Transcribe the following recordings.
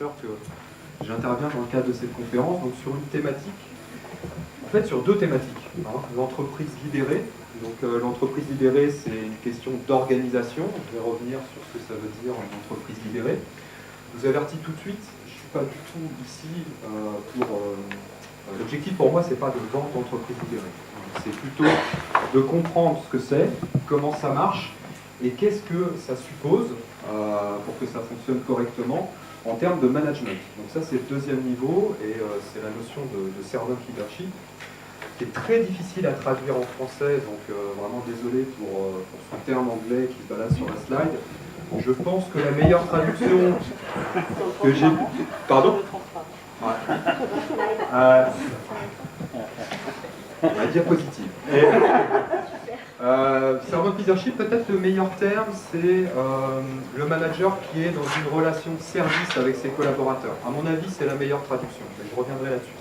que j'interviens dans le cadre de cette conférence, donc sur une thématique, en fait sur deux thématiques, hein, l'entreprise libérée. Donc l'entreprise libérée, c'est une question d'organisation. Je vais revenir sur ce que ça veut dire une entreprise libérée. Je vous avertis tout de suite, je ne suis pas du tout ici pour... l'objectif pour moi, c'est pas de vendre l'entreprise libérée. C'est plutôt de comprendre ce que c'est, comment ça marche, et qu'est-ce que ça suppose pour que ça fonctionne correctement en termes de management. Donc ça, c'est le deuxième niveau, et c'est la notion de servant leadership, qui est très difficile à traduire en français, donc vraiment désolé pour ce terme anglais qui se balade sur la slide. Je pense que la meilleure traduction que j'ai... Pardon ? Ouais. La diapositive. Servant leadership, peut-être le meilleur terme, c'est le manager qui est dans une relation de service avec ses collaborateurs. À mon avis, c'est la meilleure traduction. Je reviendrai là-dessus.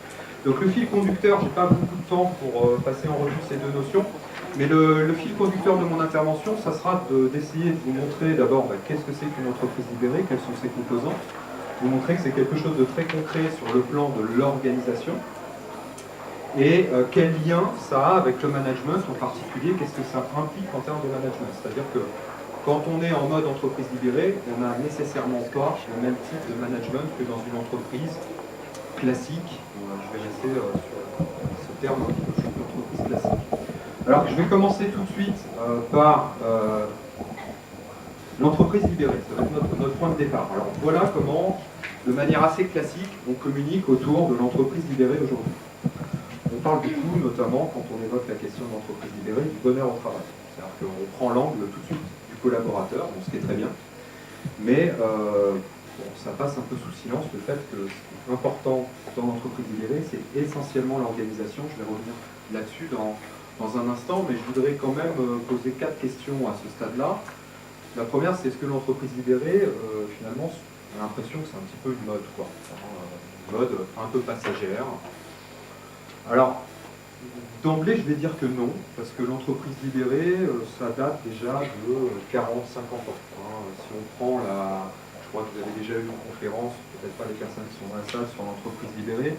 Donc le fil conducteur, je n'ai pas beaucoup de temps pour passer en revue ces deux notions, mais le fil conducteur de mon intervention, ça sera d'essayer de vous montrer d'abord qu'est-ce que c'est qu'une entreprise libérée, quelles sont ses composantes, vous montrer que c'est quelque chose de très concret sur le plan de l'organisation, et quel lien ça a avec le management en particulier, qu'est-ce que ça implique en termes de management. C'est-à-dire que quand on est en mode entreprise libérée, on n'a nécessairement pas le même type de management que dans une entreprise classique. Je vais rester sur ce terme un petit peu plus d'entreprise classique. Alors je vais commencer tout de suite par l'entreprise libérée. Ça va être notre point de départ. Alors voilà comment, de manière assez classique, on communique autour de l'entreprise libérée aujourd'hui. On parle beaucoup, notamment quand on évoque la question de l'entreprise libérée, du bonheur au travail. C'est-à-dire qu'on prend l'angle tout de suite du collaborateur, bon, ce qui est très bien, mais bon, ça passe un peu sous silence le fait que ce qui est important dans l'entreprise libérée, c'est essentiellement l'organisation. Je vais revenir là-dessus dans un instant, mais je voudrais quand même poser 4 questions à ce stade-là. La première, c'est est-ce que l'entreprise libérée, finalement, on a l'impression que c'est un petit peu une mode, quoi. Une mode un peu passagère. Alors, d'emblée, je vais dire que non, parce que l'entreprise libérée, ça date déjà de 40-50 ans. Si on prend je crois que vous avez déjà eu une conférence, peut-être pas les personnes qui sont dans la salle, sur l'entreprise libérée,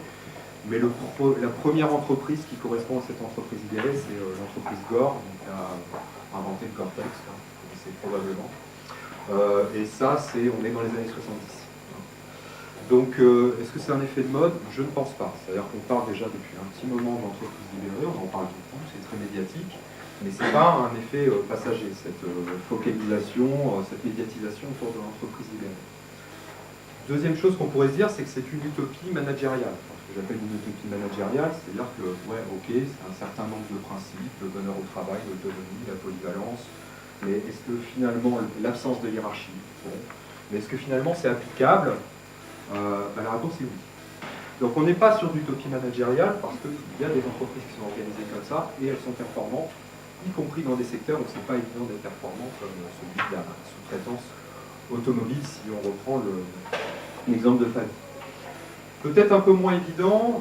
mais la première entreprise qui correspond à cette entreprise libérée, c'est l'entreprise Gore, qui a inventé le Gore-Tex, vous connaissez probablement. Et ça, on est dans les années 70. Donc, est-ce que c'est un effet de mode? Je ne pense pas. C'est-à-dire qu'on parle déjà depuis un petit moment d'entreprise libérée, on en parle beaucoup, c'est très médiatique, mais ce n'est pas un effet passager, cette focalisation, cette médiatisation autour de l'entreprise libérée. Deuxième chose qu'on pourrait se dire, c'est que c'est une utopie managériale. Ce que j'appelle une utopie managériale, c'est-à-dire que, ouais, ok, c'est un certain nombre de principes, le bonheur au travail, l'autonomie, la polyvalence, mais est-ce que finalement, l'absence de hiérarchie, bon, mais est-ce que finalement c'est applicable? La réponse est oui. Donc on n'est pas sur l'utopie managériale parce qu'il y a des entreprises qui sont organisées comme ça et elles sont performantes, y compris dans des secteurs où ce n'est pas évident d'être performant, comme celui de la sous-traitance automobile, si on reprend l'exemple de Fanny. Peut-être un peu moins évident,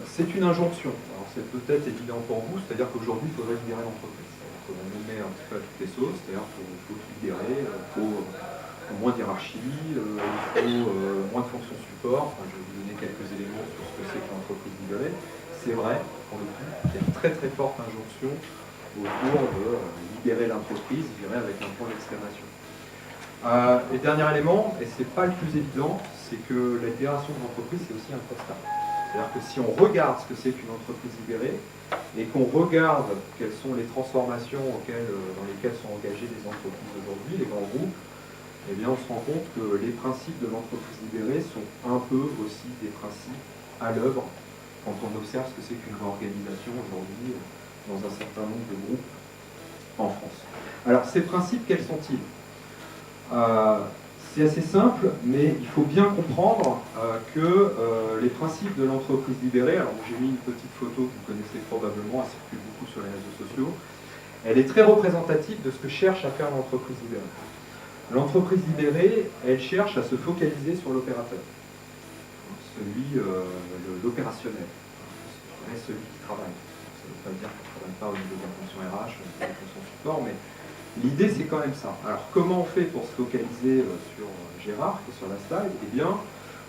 c'est une injonction. Alors c'est peut-être évident pour vous, c'est-à-dire qu'aujourd'hui il faudrait libérer l'entreprise. Il faudrait nommer un petit peu à toutes les sauces, c'est-à-dire qu'il faut tout libérer, il faut moins de hiérarchie, il faut moins de fonctions support. Enfin, je vais vous donner quelques éléments sur ce que c'est que l'entreprise libérée. C'est vrai, pour le coup, il y a une très très forte injonction autour de libérer l'entreprise, je dirais, avec un point d'exclamation. Et dernier élément, et c'est pas le plus évident, c'est que la libération de l'entreprise, c'est aussi un constat. C'est-à-dire que si on regarde ce que c'est qu'une entreprise libérée, et qu'on regarde quelles sont les transformations dans lesquelles sont engagées les entreprises aujourd'hui, les grands groupes, eh bien, on se rend compte que les principes de l'entreprise libérée sont un peu aussi des principes à l'œuvre quand on observe ce que c'est qu'une organisation aujourd'hui dans un certain nombre de groupes en France. Alors, ces principes, quels sont-ils? C'est assez simple, mais il faut bien comprendre que les principes de l'entreprise libérée, alors j'ai mis une petite photo que vous connaissez probablement, elle circule beaucoup sur les réseaux sociaux, elle est très représentative de ce que cherche à faire l'entreprise libérée. L'entreprise libérée, elle cherche à se focaliser sur l'opérateur, l'opérationnel, celui qui travaille. Ça ne veut pas dire qu'on ne travaille pas au niveau de la fonction RH, de la fonction support, mais l'idée c'est quand même ça. Alors comment on fait pour se focaliser sur Gérard, qui est sur la slide? Eh bien,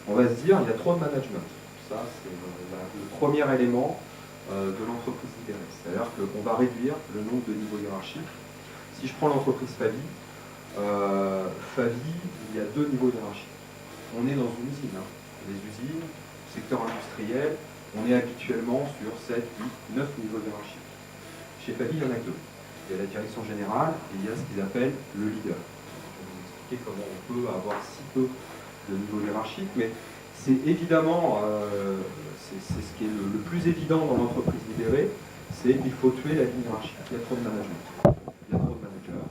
On va se dire, il y a trop de management. Ça, c'est le premier élément de l'entreprise libérée. C'est-à-dire qu'on va réduire le nombre de niveaux hiérarchiques. Si je prends l'entreprise Favi, il y a 2 niveaux hiérarchiques. On est dans une usine. Hein. Les usines, secteur industriel, on est habituellement sur 7, 8, 9 niveaux hiérarchiques. Chez Favi, il y en a 2. Il y a la direction générale et il y a ce qu'ils appellent le leader. Je vais vous expliquer comment on peut avoir si peu de niveaux hiérarchiques, mais c'est évidemment, c'est ce qui est le plus évident dans l'entreprise libérée, c'est qu'il faut tuer la ligne hiérarchique. Il y a trop de management, il y a trop de managers.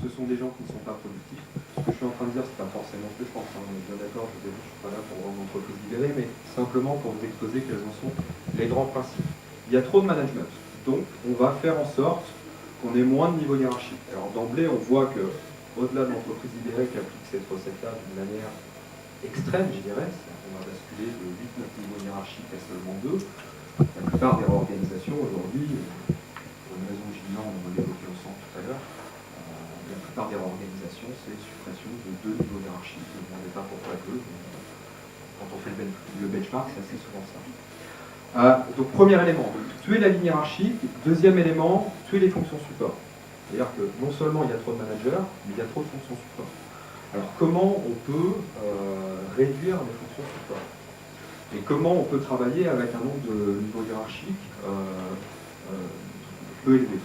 Ce sont des gens qui ne sont pas productifs. Ce que je suis en train de dire, c'est pas forcément ce que je pense. Hein. On est bien d'accord, je ne suis pas là pour vendre l'entreprise libérée, mais simplement pour vous exposer quels en sont les grands principes. Il y a trop de management. Donc, on va faire en sorte qu'on ait moins de niveaux hiérarchiques. Alors, d'emblée, on voit que, au-delà de l'entreprise libérée qui applique cette recette-là d'une manière extrême, je dirais, on va basculer de 8-9 niveaux hiérarchiques à seulement 2. La plupart des réorganisations aujourd'hui, pour une raison que j'ignore, on va l'évoquer ensemble tout à l'heure, la plupart des réorganisations, c'est suppression de 2 niveaux hiérarchiques. Je ne me demandez pas pourquoi 2, mais quand on fait le benchmark, c'est assez souvent ça. Donc premier élément, tuer la ligne hiérarchique. Deuxième élément, tuer les fonctions support. C'est-à-dire que non seulement il y a trop de managers, mais il y a trop de fonctions support. Alors comment on peut réduire les fonctions support? Et comment on peut travailler avec un nombre de niveaux hiérarchiques peu élevé?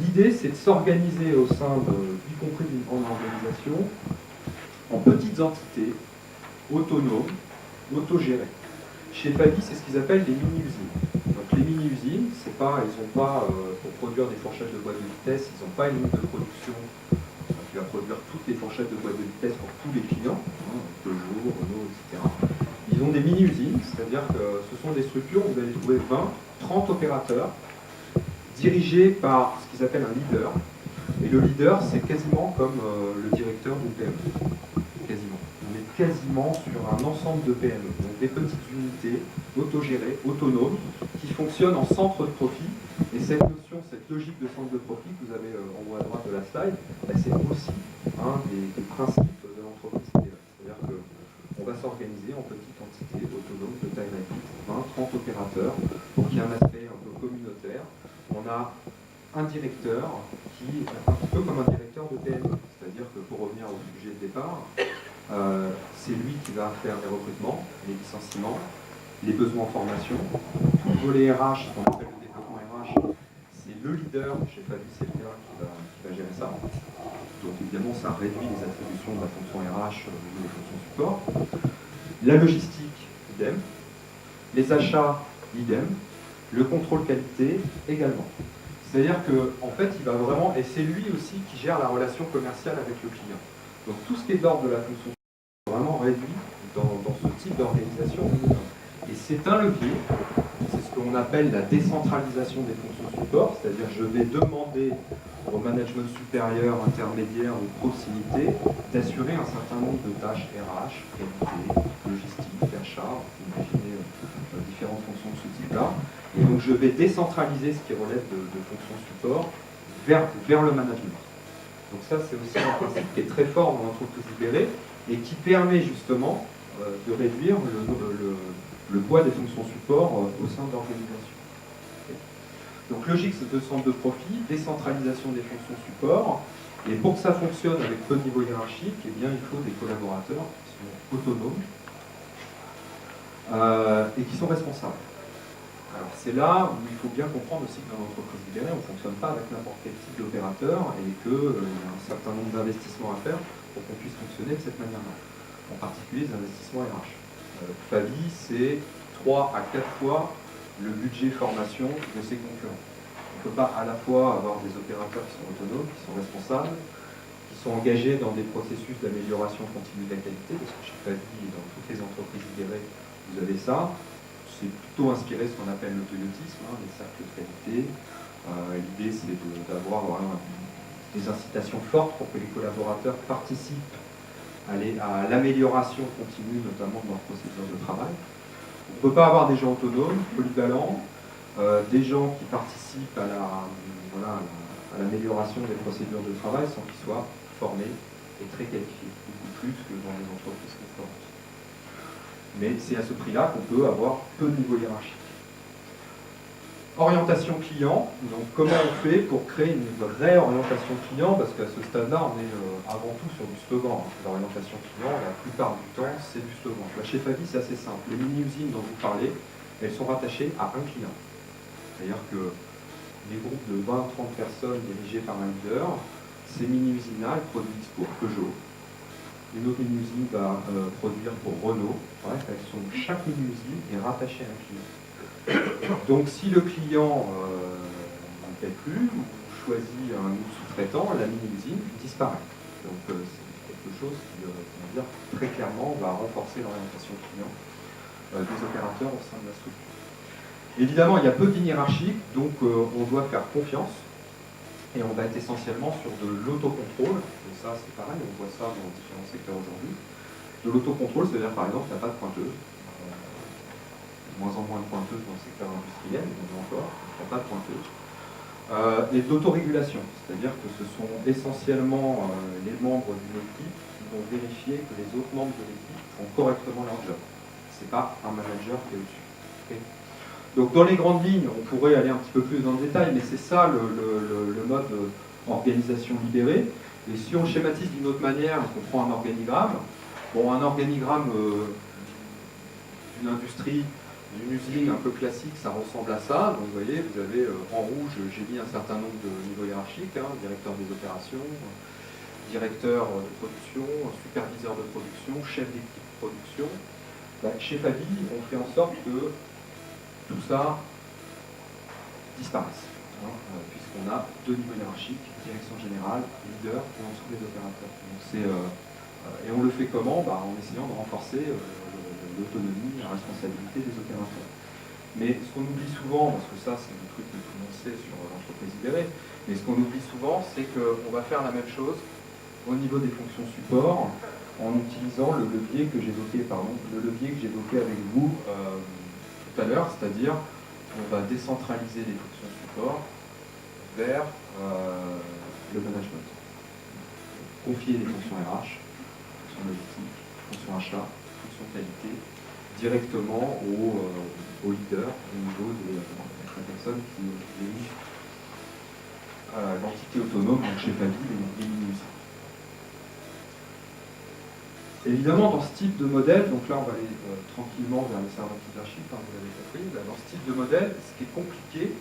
L'idée, c'est de s'organiser au sein, y compris d'une grande organisation, en petites entités, autonomes, autogérées. Chez Favi, c'est ce qu'ils appellent les mini-usines. Donc les mini-usines, ils n'ont pas, pour produire des fourchettes de boîte de vitesse, ils n'ont pas une ligne de production qui va produire toutes les fourchettes de boîte de vitesse pour tous les clients, Peugeot, Renault, etc. Ils ont des mini-usines, c'est-à-dire que ce sont des structures où vous allez trouver 20, 30 opérateurs, dirigés par ce qu'ils appellent un leader. Et le leader, c'est quasiment comme le directeur d'une PME. Quasiment. On est quasiment sur un ensemble de PME. Donc des petites unités autogérées, autonomes, qui fonctionnent en centre de profit. Et cette notion, cette logique de centre de profit que vous avez en haut à droite de la slide, c'est aussi un des principes de l'entreprise libérée. C'est-à-dire qu'on va s'organiser en petites entités autonomes de taille réduite, 20, 30 opérateurs, pour qu'il y ait un aspect un peu communautaire. On a un directeur qui est un petit peu comme un directeur de PME. C'est-à-dire que pour revenir au sujet de départ, c'est lui qui va faire les recrutements, les licenciements, les besoins en formation, tout le volet RH, ce qu'on appelle le développement RH, c'est le leader, chez Fabi, c'est le gars qui va gérer ça. Donc évidemment, ça réduit les attributions de la fonction RH au niveau des fonctions support. La logistique, idem. Les achats, idem. Le contrôle qualité, également. C'est-à-dire qu'en fait, il va vraiment, et c'est lui aussi qui gère la relation commerciale avec le client. Donc tout ce qui est d'ordre de la fonction est vraiment réduit dans ce type d'organisation. Et c'est un levier, c'est ce qu'on appelle la décentralisation des fonctions support, c'est-à-dire je vais demander au management supérieur, intermédiaire ou proximité d'assurer un certain nombre de tâches RH, qualité, logistique, achat, imaginez différentes fonctions de ce type-là. Et donc je vais décentraliser ce qui relève de fonctions support vers le management. Donc ça, c'est aussi un principe qui est très fort dans l'entreprise libérée et qui permet justement de réduire le poids des fonctions support au sein de l'organisation. Donc logique de centre de profit, décentralisation des fonctions support, et pour que ça fonctionne avec peu de niveau hiérarchique, eh bien, il faut des collaborateurs qui sont autonomes et qui sont responsables. Alors c'est là où il faut bien comprendre aussi que dans l'entreprise libérée, on ne fonctionne pas avec n'importe quel type d'opérateur et qu'il y a un certain nombre d'investissements à faire pour qu'on puisse fonctionner de cette manière-là. En particulier les investissements RH. Favi, c'est 3 à 4 fois le budget formation de ses concurrents. On ne peut pas à la fois avoir des opérateurs qui sont autonomes, qui sont responsables, qui sont engagés dans des processus d'amélioration continue de la qualité, parce que chez Favi et dans toutes les entreprises libérées, vous avez ça. C'est plutôt inspiré de ce qu'on appelle le toyotisme, les cercles de qualité. L'idée, c'est d'avoir des incitations fortes pour que les collaborateurs participent à l'amélioration continue, notamment de leur procédure de travail. On ne peut pas avoir des gens autonomes, polyvalents, des gens qui participent à l'amélioration des procédures de travail sans qu'ils soient formés, est très qualifié, beaucoup plus que dans les entreprises concurrentes. Mais c'est à ce prix-là qu'on peut avoir peu de niveau hiérarchique. Orientation client, donc comment on fait pour créer une vraie orientation client, parce qu'à ce stade-là, on est avant tout sur du slogan. L'orientation client, la plupart du temps, c'est du slogan. Chez Fabi, c'est assez simple. Les mini-usines dont vous parlez, elles sont rattachées à un client. C'est-à-dire que les groupes de 20-30 personnes dirigés par un leader, ces mini-usines-là, elles produisent pour Peugeot. Une autre mini-usine va produire pour Renault. Bref, chaque mini-usine est rattachée à un client. Donc si le client n'en paie plus ou choisit un sous-traitant, la mini-usine disparaît. Donc c'est quelque chose qui, on va dire, très clairement va renforcer l'orientation client des opérateurs au sein de la structure. Évidemment, il y a peu de lignes hiérarchiques, donc on doit faire confiance et on va être essentiellement sur de l'autocontrôle. Et ça, c'est pareil, on voit ça dans différents secteurs aujourd'hui. De l'autocontrôle, c'est-à-dire par exemple, il n'y a pas de pointeuse. De moins en moins de pointeuses dans le secteur industriel, mais on en a encore, il n'y a pas de pointeuses. Et d'autorégulation, c'est-à-dire que ce sont essentiellement les membres d'une équipe qui vont vérifier que les autres membres de l'équipe font correctement leur job. Ce n'est pas un manager qui est au-dessus. Okay. Donc dans les grandes lignes, on pourrait aller un petit peu plus dans le détail, mais c'est ça le mode organisation libérée. Et si on schématise d'une autre manière, on prend un organigramme, bon, un organigramme d'une industrie, d'une usine un peu classique, ça ressemble à ça. Donc vous voyez, vous avez en rouge, j'ai mis un certain nombre de niveaux hiérarchiques, directeur des opérations, directeur de production, superviseur de production, chef d'équipe de production. Chez Fabi, on fait en sorte que tout ça disparaisse, puisqu'on a deux niveaux hiérarchiques, direction générale, leader, et en dessous les opérateurs. Donc et on le fait comment? En essayant de renforcer l'autonomie, la responsabilité des opérateurs. Mais ce qu'on oublie souvent, parce que ça c'est un truc que tout le monde sait sur l'entreprise libérée, mais ce qu'on oublie souvent, c'est qu'on va faire la même chose au niveau des fonctions support en utilisant le levier que j'évoquais avec vous tout à l'heure, c'est-à-dire qu'on va décentraliser les fonctions support vers le management. Confier les fonctions RH, fonctions logistique, fonctions achat, fonctions qualité, directement au leader, au niveau de la personne qui dirige l'entité autonome, donc chez Fabi, les mini-usines. Évidemment, dans ce type de modèle, donc là on va aller tranquillement vers les serveurs leadership, vous l'avez compris, dans ce type de modèle, ce qui est compliqué,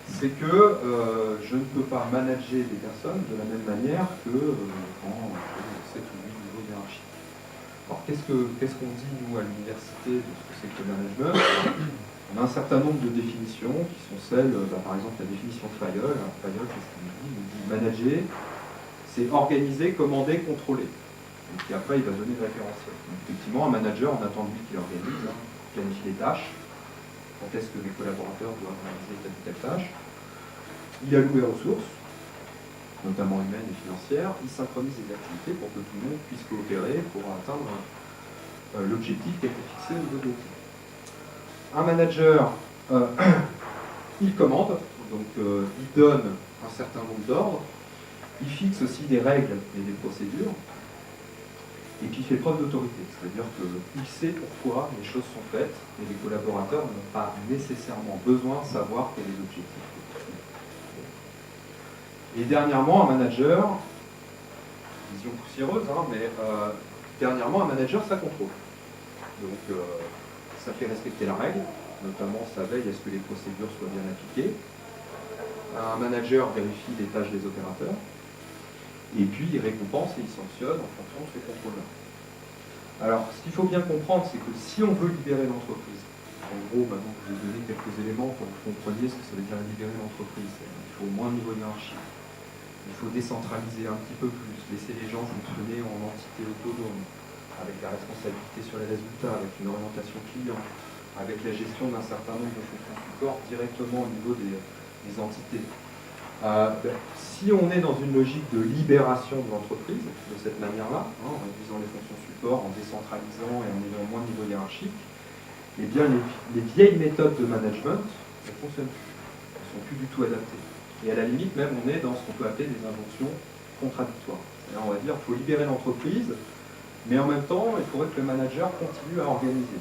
c'est que je ne peux pas manager des personnes de la même manière que quand c'est tout niveau hiérarchique. Alors qu'est-ce qu'on dit nous à l'université de ce que c'est que le management? On a un certain nombre de définitions qui sont celles, par exemple la définition de Fayol. Fayol, qu'est-ce qu'il nous dit? Il nous dit manager, c'est organiser, commander, contrôler. Et puis après, il va donner le référentiel. Donc, effectivement, un manager, on attend de lui qu'il organise, planifie les tâches, quand est-ce que les collaborateurs doivent réaliser telle ou telle tâche. Il alloue les ressources, notamment humaines et financières, il synchronise les activités pour que tout le monde puisse coopérer pour atteindre l'objectif qui a été fixé au niveau de l'équipe. Un manager, il commande, donc il donne un certain nombre d'ordres, il fixe aussi des règles et des procédures, et puis il fait preuve d'autorité, c'est-à-dire qu'il sait pourquoi les choses sont faites, et les collaborateurs n'ont pas nécessairement besoin de savoir quel est l'objectif. Et dernièrement, un manager, vision poussiéreuse, mais dernièrement, un manager, ça contrôle. Donc, ça fait respecter la règle, notamment ça veille à ce que les procédures soient bien appliquées. Un manager vérifie les tâches des opérateurs, et puis il récompense et il sanctionne en fonction de ce contrôle-là. Alors, ce qu'il faut bien comprendre, c'est que si on veut libérer l'entreprise, en gros, maintenant que je vous ai donné quelques éléments pour que vous compreniez ce que ça veut dire libérer l'entreprise, il faut moins de niveau hiérarchique. Il faut décentraliser un petit peu plus, laisser les gens fonctionner en entité autonome, avec la responsabilité sur les résultats, avec une orientation client, avec la gestion d'un certain nombre de fonctions support directement au niveau des entités. Si on est dans une logique de libération de l'entreprise, de cette manière-là, en réduisant les fonctions support, en décentralisant et en ayant moins de niveau hiérarchique, eh bien les vieilles méthodes de management ne fonctionnent plus, elles ne sont plus du tout adaptées. Et à la limite même, on est dans ce qu'on peut appeler des injonctions contradictoires. Et on va dire, il faut libérer l'entreprise, mais en même temps, il faudrait que le manager continue à organiser.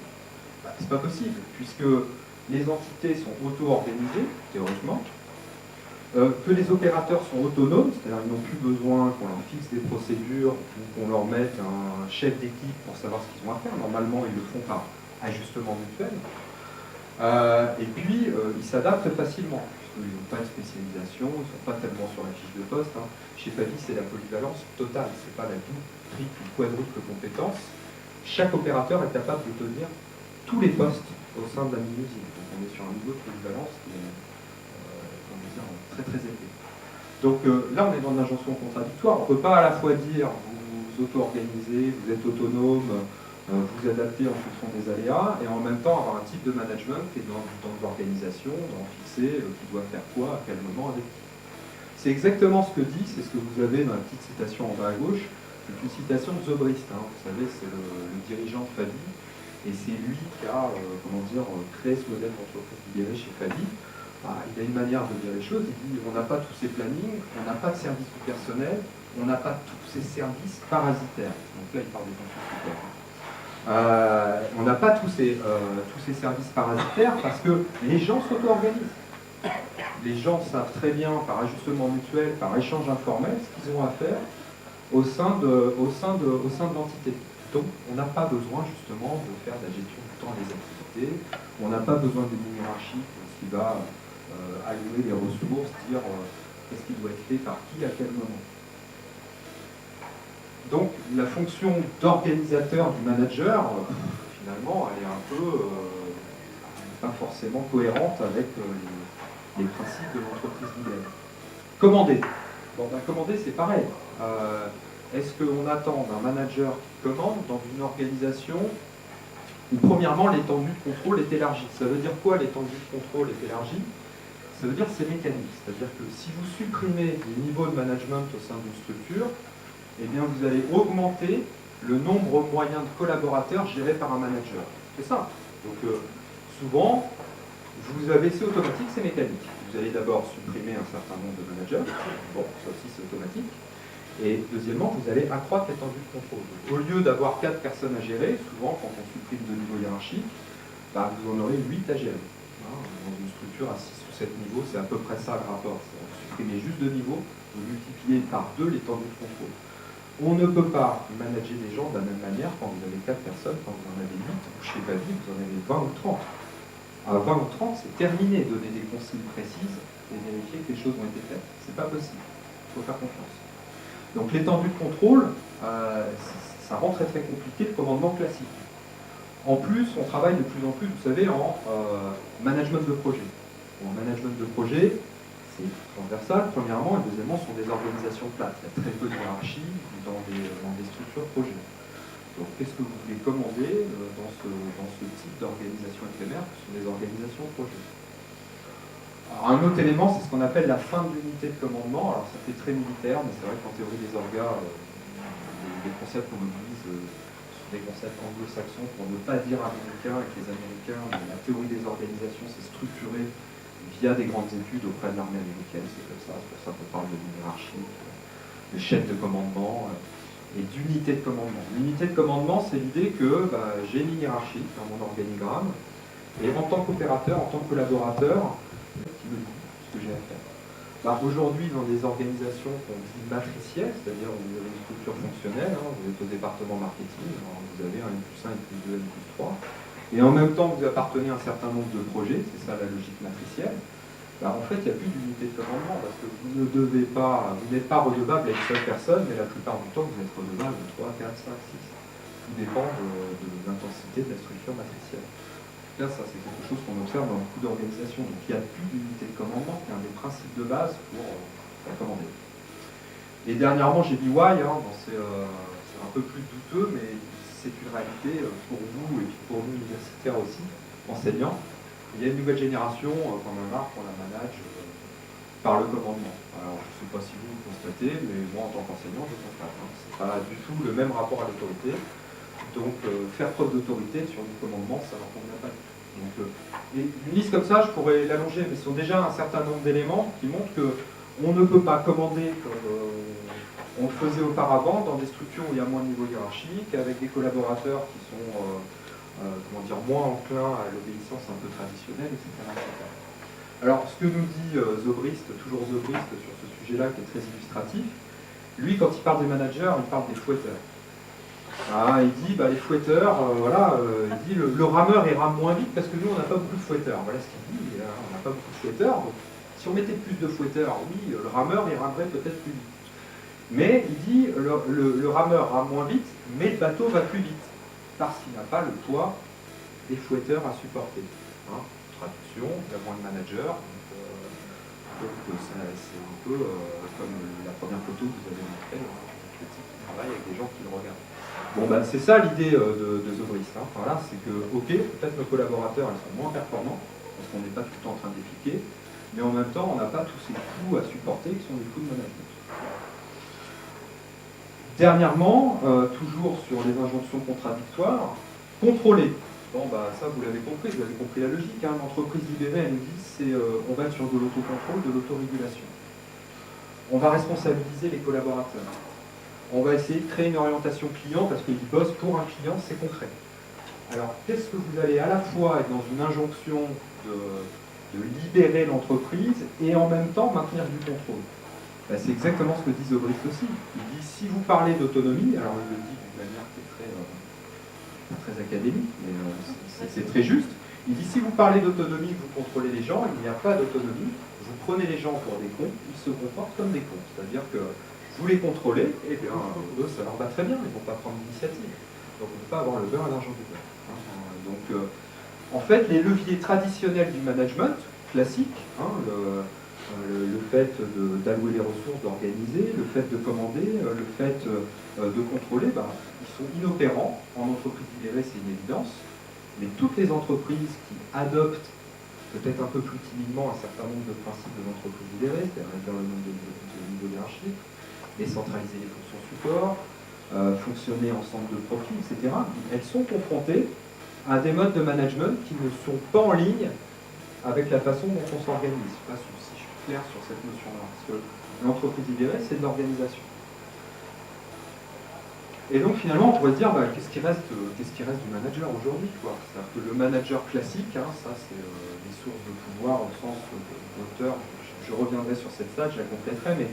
Bah, c'est pas possible, puisque les entités sont auto-organisées, théoriquement, que les opérateurs sont autonomes, c'est-à-dire qu'ils n'ont plus besoin qu'on leur fixe des procédures ou qu'on leur mette un chef d'équipe pour savoir ce qu'ils ont à faire. Normalement, ils le font par ajustement mutuel. Et puis, ils s'adaptent facilement, puisqu'ils n'ont pas de spécialisation, ils ne sont pas tellement sur la fiche de poste. Hein. Chez Fabi, c'est la polyvalence totale, ce n'est pas la double, triple ou quadruple compétence. Chaque opérateur est capable de tenir tous les postes au sein de la mini-usine. Donc on est sur un niveau de polyvalence qui est très très élevé. Donc là, on est dans une injonction contradictoire. On ne peut pas à la fois dire vous vous auto-organisez, vous êtes autonome, vous adaptez en fonction des aléas, et en même temps avoir un type de management qui est dans l'organisation, d'en fixer qui doit faire quoi, à quel moment, avec qui. C'est exactement ce que dit, c'est ce que vous avez dans la petite citation en bas à gauche, c'est une citation de Zobrist, hein. Vous savez, c'est le dirigeant de Fabi, et c'est lui qui a créé ce modèle d'entreprise libérée chez Fabi. Il a une manière de dire les choses, il dit on n'a pas tous ces plannings, on n'a pas de services du personnel, on n'a pas tous ces services parasitaires. Donc là il parle des fonctions supérieures. On n'a pas tous ces services parasitaires parce que les gens s'auto-organisent. Les gens savent très bien par ajustement mutuel, par échange informel, ce qu'ils ont à faire au sein de l'entité. Donc on n'a pas besoin justement de faire de la gestion du temps des activités, on n'a pas besoin d'une hiérarchie qui va allouer les ressources, dire qu'est-ce qui doit être fait par qui, à quel moment. Donc la fonction d'organisateur du manager, finalement, elle est un peu pas forcément cohérente avec les principes de l'entreprise libérée. Commander. Bon, ben, commander, c'est pareil. Est-ce qu'on attend d'un manager qui commande dans une organisation où, premièrement, l'étendue de contrôle est élargie? Ça veut dire quoi, l'étendue de contrôle est élargie? Ça veut dire que c'est mécanique, c'est-à-dire que si vous supprimez les niveaux de management au sein d'une structure, eh bien vous allez augmenter le nombre moyen de collaborateurs gérés par un manager. C'est ça. Donc souvent, c'est automatique, c'est mécanique. Vous allez d'abord supprimer un certain nombre de managers, bon, ça aussi c'est automatique, et deuxièmement, vous allez accroître l'étendue de contrôle. Donc, au lieu d'avoir 4 personnes à gérer, souvent quand on supprime de niveaux hiérarchiques, bah, vous en aurez 8 à gérer. Dans une structure à 6 ou 7 niveaux, c'est à peu près ça le rapport. Vous supprimez juste 2 niveaux, vous multipliez par 2 l'étendue de contrôle. On ne peut pas manager des gens de la même manière quand vous avez 4 personnes, quand vous en avez 8, ou chez Fabi, vous en avez 20 ou 30. À 20 ou 30, c'est terminé, donner des consignes précises et vérifier que les choses ont été faites. C'est pas possible. Il faut faire confiance. Donc l'étendue de contrôle, ça rend très très compliqué le commandement classique. En plus, on travaille de plus en plus, vous savez, en management de projet. En management de projet, c'est transversal, premièrement, et deuxièmement, ce sont des organisations plates. Il y a très peu de hiérarchie dans des structures projet. Donc, qu'est-ce que vous voulez commander dans ce type d'organisation éphémère, ce sont des organisations projet. Alors, un autre élément, c'est ce qu'on appelle la fin de l'unité de commandement. Alors, ça fait très militaire, mais c'est vrai qu'en théorie des orgas, les concepts qu'on utilise des concepts anglo-saxons pour ne pas dire américains, et que les Américains, la théorie des organisations, c'est structuré via des grandes études auprès de l'armée américaine, c'est comme ça, c'est pour ça qu'on parle de hiérarchie, de chef de commandement et d'unité de commandement. L'unité de commandement, c'est l'idée que j'ai une hiérarchie dans mon organigramme, et en tant qu'opérateur, en tant que collaborateur, qui me dit ce que j'ai à faire. Aujourd'hui, dans des organisations qu'on dit matricielles, c'est-à-dire où vous avez une structure fonctionnelle, hein, vous êtes au département marketing, vous avez un N+1, N+2, N+3, et en même temps vous appartenez à un certain nombre de projets, c'est ça la logique matricielle, en fait il n'y a plus d'unité de commandement, parce que vous n'êtes pas redevable à une seule personne, mais la plupart du temps vous êtes redevable de 3, 4, 5, 6. Tout dépend de l'intensité de la structure matricielle. Là, ça, c'est quelque chose qu'on observe dans beaucoup d'organisations. Donc, il n'y a plus d'unité de commandement, qui est un des principes de base pour commander. Et dernièrement, j'ai dit why, c'est un peu plus douteux, mais c'est une réalité pour vous et puis pour nous universitaires aussi, enseignants. Il y a une nouvelle génération qu'on a marre, qu'on la manage par le commandement. Alors, je ne sais pas si vous le constatez, mais moi, en tant qu'enseignant, je constate. Ce n'est pas du tout le même rapport à l'autorité. Donc, faire preuve d'autorité sur du commandement, ça ne leur convient pas. Donc, et une liste comme ça, je pourrais l'allonger, mais ce sont déjà un certain nombre d'éléments qui montrent qu'on ne peut pas commander comme On le faisait auparavant dans des structures où il y a moins de niveau hiérarchique, avec des collaborateurs qui sont comment dire, moins enclins à l'obéissance un peu traditionnelle, etc., etc. Alors, ce que nous dit Zobrist, toujours Zobrist, sur ce sujet-là, qui est très illustratif, lui, quand il parle des managers, il parle des fouetteurs. Ah, il dit, bah, les fouetteurs, il dit, le rameur, il rame moins vite parce que nous, on n'a pas beaucoup de fouetteurs. Voilà ce qu'il dit, on n'a pas beaucoup de fouetteurs. Donc, si on mettait plus de fouetteurs, oui, le rameur, il ramerait peut-être plus vite. Mais, il dit, le rameur rame moins vite, mais le bateau va plus vite, parce qu'il n'a pas le poids des fouetteurs à supporter. Hein, traduction, il y a moins de managers, donc c'est un peu comme la première photo que vous avez montrée, le type qui travaille avec des gens qui le regardent. Bon, ben, c'est ça l'idée de Zobrist. Hein. Voilà, c'est que, ok, peut-être nos collaborateurs ils sont moins performants, parce qu'on n'est pas tout le temps en train d'effiquer, mais en même temps, on n'a pas tous ces coûts à supporter qui sont des coûts de management. Dernièrement, toujours sur les injonctions contradictoires, contrôler. Bon, bah, ça, vous l'avez compris la logique. Hein. L'entreprise libérée, elle nous dit, on va être sur de l'autocontrôle, de l'autorégulation. On va responsabiliser les collaborateurs. On va essayer de créer une orientation client parce qu'ils bossent pour un client, c'est concret. Alors, qu'est-ce que vous allez à la fois être dans une injonction de libérer l'entreprise et en même temps maintenir du contrôle? Ben, c'est exactement ce que dit Zobrist aussi. Il dit, si vous parlez d'autonomie, alors il le dit d'une manière qui est très académique, mais c'est très juste. Il dit, si vous parlez d'autonomie, vous contrôlez les gens, il n'y a pas d'autonomie, vous prenez les gens pour des cons, ils se comportent comme des cons. C'est-à-dire que vous les contrôlez, et bien eux, ça leur va très bien, ils ne vont pas prendre l'initiative. Donc on ne peut pas avoir le beurre à l'argent du beurre. Hein. Donc en fait, les leviers traditionnels du management, classique, hein, le fait d'allouer les ressources, d'organiser, le fait de commander, le fait de contrôler, ben, ils sont inopérants. En entreprise libérée, c'est une évidence. Mais toutes les entreprises qui adoptent, peut-être un peu plus timidement, un certain nombre de principes de l'entreprise libérée, c'est-à-dire réduire le nombre de niveaux hiérarchiques, décentraliser les fonctions support, fonctionner en centre de profit, etc., elles sont confrontées à des modes de management qui ne sont pas en ligne avec la façon dont on s'organise. Je ne sais pas si je suis clair sur cette notion-là, parce que l'entreprise libérée, c'est de l'organisation. Et donc finalement, on pourrait se dire, bah, qu'est-ce qui reste du manager aujourd'hui? C'est-à-dire que le manager classique, hein, ça c'est des sources de pouvoir au sens d'auteur, je reviendrai sur cette slide, je la compléterai, mais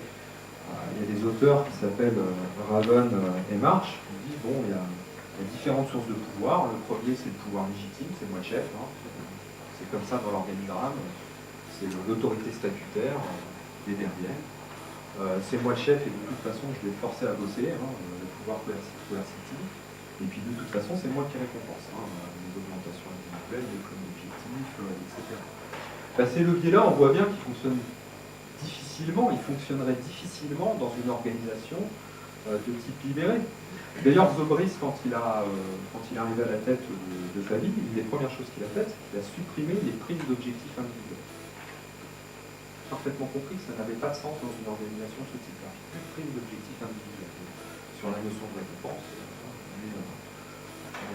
il y a des auteurs qui s'appellent Raven et Marsh, qui disent, bon, il y a différentes sources de pouvoir. Le premier, c'est le pouvoir légitime, c'est moi le chef, hein. C'est comme ça dans l'organigramme, c'est l'autorité statutaire des derrière. C'est moi le chef et de toute façon je vais forcer à bosser, hein, le pouvoir coercitif. Et puis de toute façon c'est moi qui récompense, hein, les augmentations individuelles, les primes d'objectifs, etc. Ben, ces leviers-là, on voit bien qu'ils fonctionnent difficilement, ils fonctionneraient difficilement dans une organisation de type libéré. D'ailleurs, Zobrist, quand il est arrivé à la tête de Fabi, une des premières choses qu'il a faites, c'est qu'il a supprimé les primes d'objectifs individuels. Parfaitement compris que ça n'avait pas de sens dans une organisation de ce type-là. Plus de primes d'objectifs individuels. Sur la notion de récompense,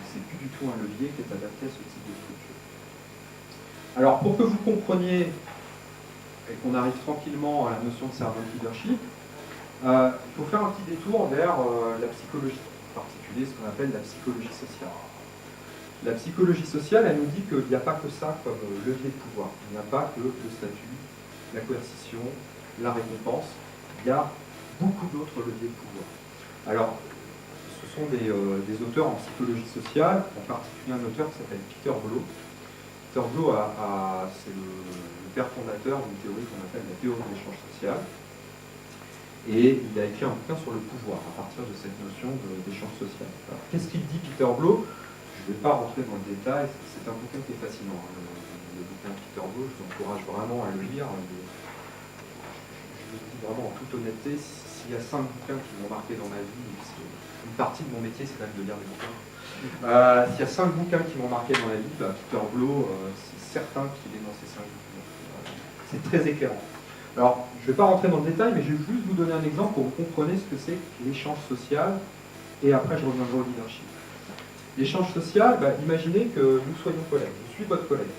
c'est plus du tout un levier qui est adapté à ce type de structure. Alors, pour que vous compreniez et qu'on arrive tranquillement à la notion de servant leadership, il faut faire un petit détour vers la psychologie, en particulier ce qu'on appelle la psychologie sociale. La psychologie sociale, elle nous dit qu'il n'y a pas que ça comme levier de pouvoir. Il n'y a pas que le statut, la coercition, la récompense. Il y a beaucoup d'autres leviers de pouvoir. Alors, ce sont des auteurs en psychologie sociale, en particulier un auteur qui s'appelle Peter Blow. Peter Blow, c'est le père fondateur d'une théorie qu'on appelle la théorie de l'échange social. Et il a écrit un bouquin sur le pouvoir à partir de cette notion d'échange social. Qu'est-ce qu'il dit, Peter Blow? Je ne vais pas rentrer dans le détail, c'est un bouquin qui est fascinant. Hein, le bouquin de Peter Blow, je vous encourage vraiment à le lire. Je le dis vraiment en toute honnêteté, s'il y a 5 bouquins qui m'ont marqué dans ma vie, une partie de mon métier c'est quand même de lire des bouquins. S'il y a 5 bouquins qui m'ont marqué dans la vie, Peter Blow, c'est certain qu'il est dans ces 5 bouquins. C'est très éclairant. Alors, je ne vais pas rentrer dans le détail, mais je vais juste vous donner un exemple pour que vous compreniez ce que c'est que l'échange social, et après je reviendrai au leadership. L'échange social, imaginez que nous soyons collègues, je suis votre collègue.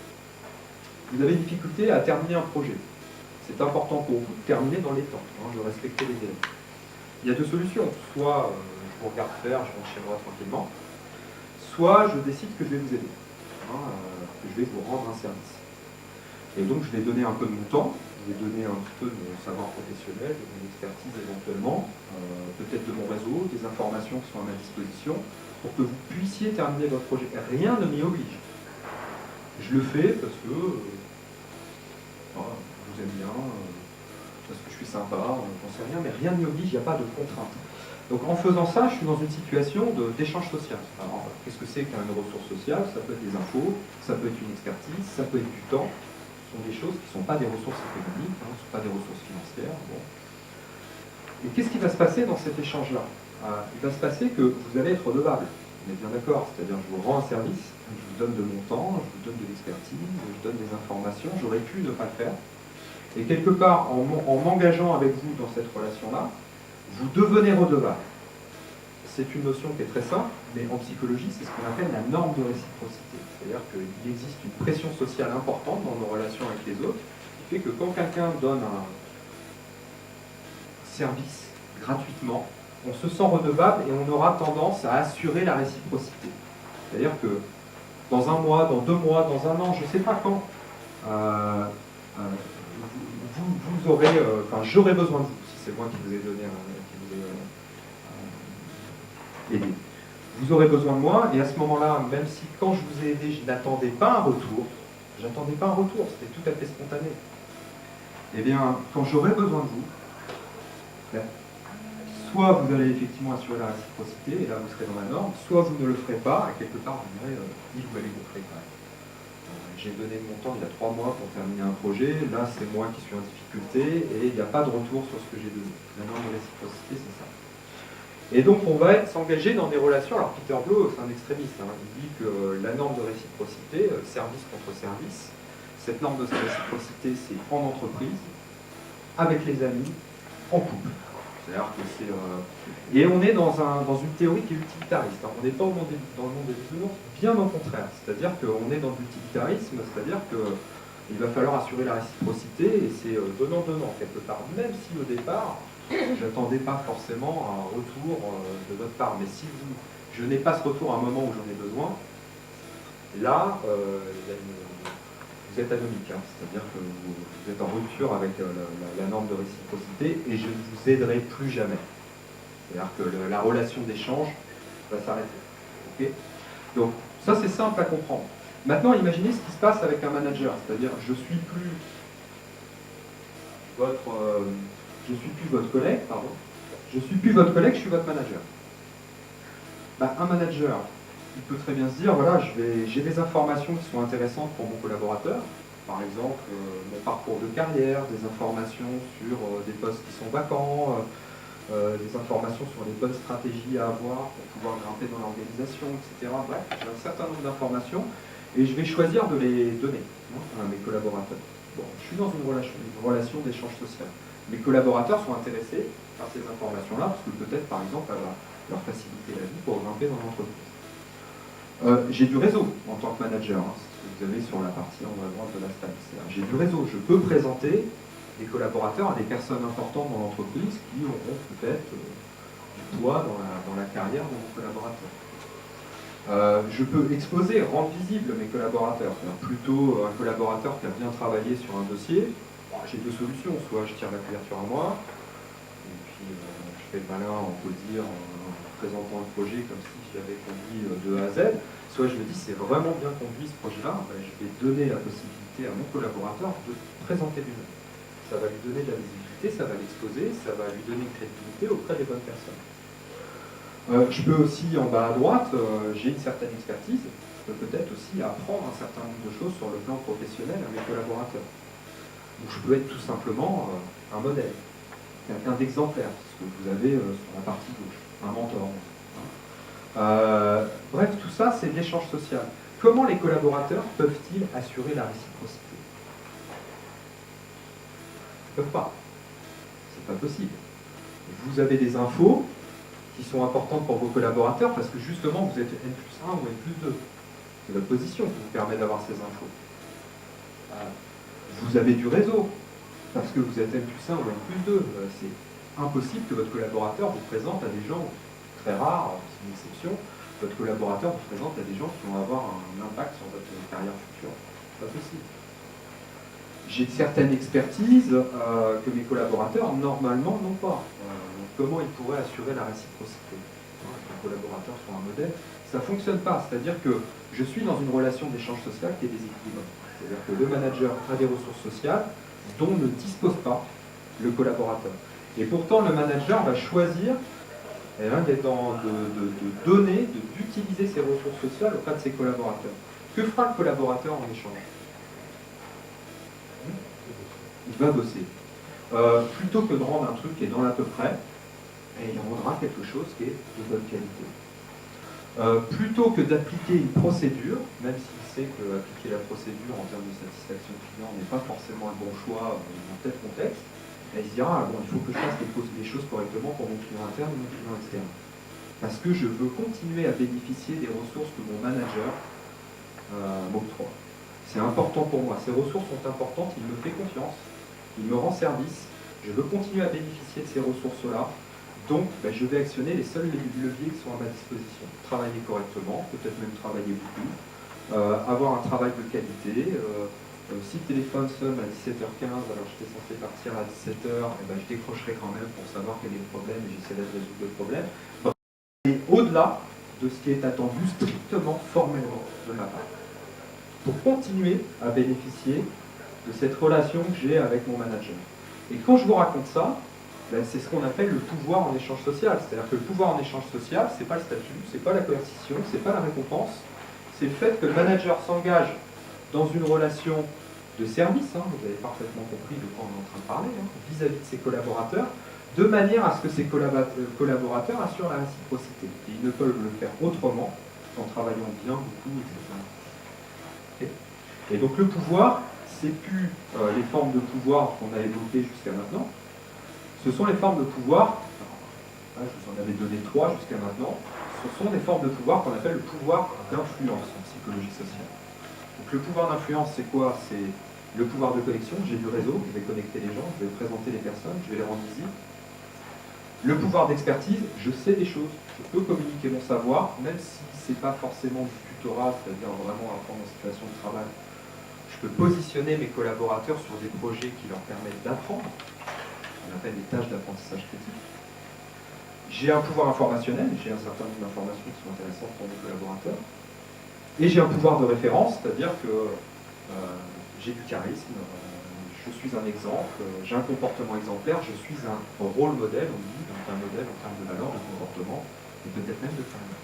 Vous avez une difficulté à terminer un projet. C'est important pour vous de terminer dans les temps, de respecter les délais. il y a deux solutions. Soit je vous regarde faire, je rentre chez moi tranquillement, soit je décide que je vais vous aider, que je vais vous rendre un service. Et donc je vais donner un peu de mon temps, je vais donner un petit peu de mon savoir professionnel, de mon expertise éventuellement, peut-être de mon réseau, des informations qui sont à ma disposition, pour que vous puissiez terminer votre projet. Rien ne m'y oblige. Je le fais parce que je vous aime bien, parce que je suis sympa, j'en sais rien, mais rien ne m'y oblige, il n'y a pas de contrainte. Donc en faisant ça, je suis dans une situation d'échange social. Alors, qu'est-ce que c'est qu'une ressource sociale? Ça peut être des infos, ça peut être une expertise, ça peut être du temps. Ce sont des choses qui ne sont pas des ressources économiques, ce ne sont pas des ressources financières. Bon. Et qu'est-ce qui va se passer dans cet échange-là? Il va se passer que vous allez être redevable. On est bien d'accord, c'est-à-dire je vous rends un service, je vous donne de mon temps, je vous donne de l'expertise, je vous donne des informations, j'aurais pu ne pas le faire. Et quelque part, en m'engageant avec vous dans cette relation-là, vous devenez redevable. C'est une notion qui est très simple, mais en psychologie, c'est ce qu'on appelle la norme de réciprocité. C'est-à-dire qu'il existe une pression sociale importante dans nos relations avec les autres, qui fait que quand quelqu'un donne un service gratuitement, on se sent redevable et on aura tendance à assurer la réciprocité. C'est-à-dire que dans un mois, dans 2 mois, dans un an, je ne sais pas quand, vous aurez, j'aurai besoin de vous, si c'est moi qui vous ai donné aidé. Vous aurez besoin de moi, et à ce moment-là, même si quand je vous ai aidé, je n'attendais pas un retour, c'était tout à fait spontané. Eh bien, quand j'aurai besoin de vous, soit vous allez effectivement assurer la réciprocité, et là vous serez dans la norme, soit vous ne le ferez pas, et quelque part vous direz, il vous allez vous faire quand même. J'ai donné mon temps il y a 3 mois pour terminer un projet, là c'est moi qui suis en difficulté, et il n'y a pas de retour sur ce que j'ai donné. La norme de réciprocité, c'est ça. Et donc on va s'engager dans des relations, alors Peter Blow, c'est un extrémiste, il dit que la norme de réciprocité, service contre service, cette norme de réciprocité c'est en entreprise, avec les amis, en couple. C'est-à-dire que c'est... Et on est dans une théorie qui est utilitariste. On n'est pas dans le monde des bisounours, bien au contraire. C'est-à-dire qu'on est dans l'utilitarisme, c'est-à-dire qu'il va falloir assurer la réciprocité, et c'est donnant-donnant quelque part. Même si au départ, je n'attendais pas forcément un retour de votre part. Mais si je n'ai pas ce retour à un moment où j'en ai besoin, là, vous êtes anomique, c'est-à-dire que vous êtes en rupture avec la norme de réciprocité et je ne vous aiderai plus jamais. C'est-à-dire que la relation d'échange va s'arrêter. Okay, donc ça c'est simple à comprendre. Maintenant imaginez ce qui se passe avec un manager, c'est-à-dire je suis plus votre collègue, je suis plus votre collègue, je suis votre manager. Un manager, il peut très bien se dire, voilà, j'ai des informations qui sont intéressantes pour mon collaborateur, par exemple mon parcours de carrière, des informations sur des postes qui sont vacants, des informations sur les bonnes stratégies à avoir pour pouvoir grimper dans l'organisation, etc. Bref, j'ai un certain nombre d'informations et je vais choisir de les donner à mes collaborateurs. Bon, je suis dans une relation d'échange social. Mes collaborateurs sont intéressés par ces informations-là parce que peut-être, par exemple, ça va leur faciliter la vie pour grimper dans l'entreprise. J'ai du réseau en tant que manager, c'est ce que vous avez sur la partie en haut à droite de la slide. J'ai du réseau, je peux présenter des collaborateurs à des personnes importantes dans l'entreprise qui auront peut-être du poids dans la carrière de mon collaborateur. Je peux exposer, rendre visible mes collaborateurs. Plutôt un collaborateur qui a bien travaillé sur un dossier, j'ai 2 solutions, soit je tire la couverture à moi, et puis je fais le malin, on peut dire, en présentant le projet comme si je l'avais conduit de A à Z, soit je me dis c'est vraiment bien conduit ce projet-là, je vais donner la possibilité à mon collaborateur de présenter lui-même. Ça va lui donner de la visibilité, ça va l'exposer, ça va lui donner une crédibilité auprès des bonnes personnes. Je peux aussi, en bas à droite, j'ai une certaine expertise, je peux peut-être aussi apprendre un certain nombre de choses sur le plan professionnel à mes collaborateurs. Donc je peux être tout simplement un modèle, quelqu'un d'exemplaire, ce que vous avez sur la partie gauche, un mentor. Bref, tout ça, c'est de l'échange social. Comment les collaborateurs peuvent-ils assurer la réciprocité? Ils ne peuvent pas. C'est pas possible. Vous avez des infos qui sont importantes pour vos collaborateurs parce que justement, vous êtes N+1 ou N+2. C'est votre position qui vous permet d'avoir ces infos. Vous avez du réseau parce que vous êtes N+1 ou N+2. impossible que votre collaborateur vous présente à des gens, très rares, c'est une exception, votre collaborateur vous présente à des gens qui vont avoir un impact sur votre carrière future. C'est pas possible. J'ai certaines expertises que mes collaborateurs, normalement, n'ont pas. Donc comment ils pourraient assurer la réciprocité? Que le collaborateur soit un modèle, ça ne fonctionne pas. C'est-à-dire que je suis dans une relation d'échange social qui est déséquilibrée. C'est-à-dire que le manager a des ressources sociales dont ne dispose pas le collaborateur. Et pourtant, le manager va choisir de donner, d'utiliser ses ressources sociales auprès de ses collaborateurs. Que fera le collaborateur en échange? Il va bosser. Plutôt que de rendre un truc qui est dans l'à peu près, et il rendra quelque chose qui est de bonne qualité. Plutôt que d'appliquer une procédure, même s'il sait que appliquer la procédure en termes de satisfaction client n'est pas forcément le bon choix dans tel contexte, il se dira, bon, il faut que je fasse les choses correctement pour mon client interne et mon client externe. Parce que je veux continuer à bénéficier des ressources que mon manager m'octroie. C'est important pour moi. Ces ressources sont importantes, il me fait confiance, il me rend service, je veux continuer à bénéficier de ces ressources-là, donc je vais actionner les seuls leviers qui sont à ma disposition. Travailler correctement, peut-être même travailler beaucoup, avoir un travail de qualité. Si le téléphone sonne à 17h15, alors j'étais censé partir à 17h, je décrocherai quand même pour savoir quel est le problème et j'essaierai de résoudre le problème. Et au-delà de ce qui est attendu strictement, formellement de ma part. Pour continuer à bénéficier de cette relation que j'ai avec mon manager. Et quand je vous raconte ça, c'est ce qu'on appelle le pouvoir en échange social. C'est-à-dire que le pouvoir en échange social, c'est pas le statut, c'est pas la coercition, c'est pas la récompense, c'est le fait que le manager s'engage dans une relation de service, vous avez parfaitement compris de quoi on est en train de parler, vis-à-vis de ses collaborateurs, de manière à ce que ses collaborateurs assurent la réciprocité. Et ils ne peuvent le faire autrement qu'en travaillant bien, beaucoup, etc. Et donc le pouvoir, c'est plus les formes de pouvoir qu'on a évoquées jusqu'à maintenant, ce sont les formes de pouvoir, je vous en avais donné 3 jusqu'à maintenant, ce sont des formes de pouvoir qu'on appelle le pouvoir d'influence en psychologie sociale. Donc le pouvoir d'influence, c'est quoi? C'est le pouvoir de connexion, j'ai du réseau, je vais connecter les gens, je vais présenter les personnes, je vais les rendre visibles. Le pouvoir d'expertise, je sais des choses, je peux communiquer mon savoir, même si ce n'est pas forcément du tutorat, c'est-à-dire vraiment apprendre en situation de travail. Je peux positionner mes collaborateurs sur des projets qui leur permettent d'apprendre, on appelle des tâches d'apprentissage critique. J'ai un pouvoir informationnel, j'ai un certain nombre d'informations qui sont intéressantes pour mes collaborateurs. Et j'ai un pouvoir de référence, c'est-à-dire que j'ai du charisme, je suis un exemple, j'ai un comportement exemplaire, je suis un rôle modèle, on dit, donc un modèle en termes de valeur, de comportement, et peut-être même de carrière.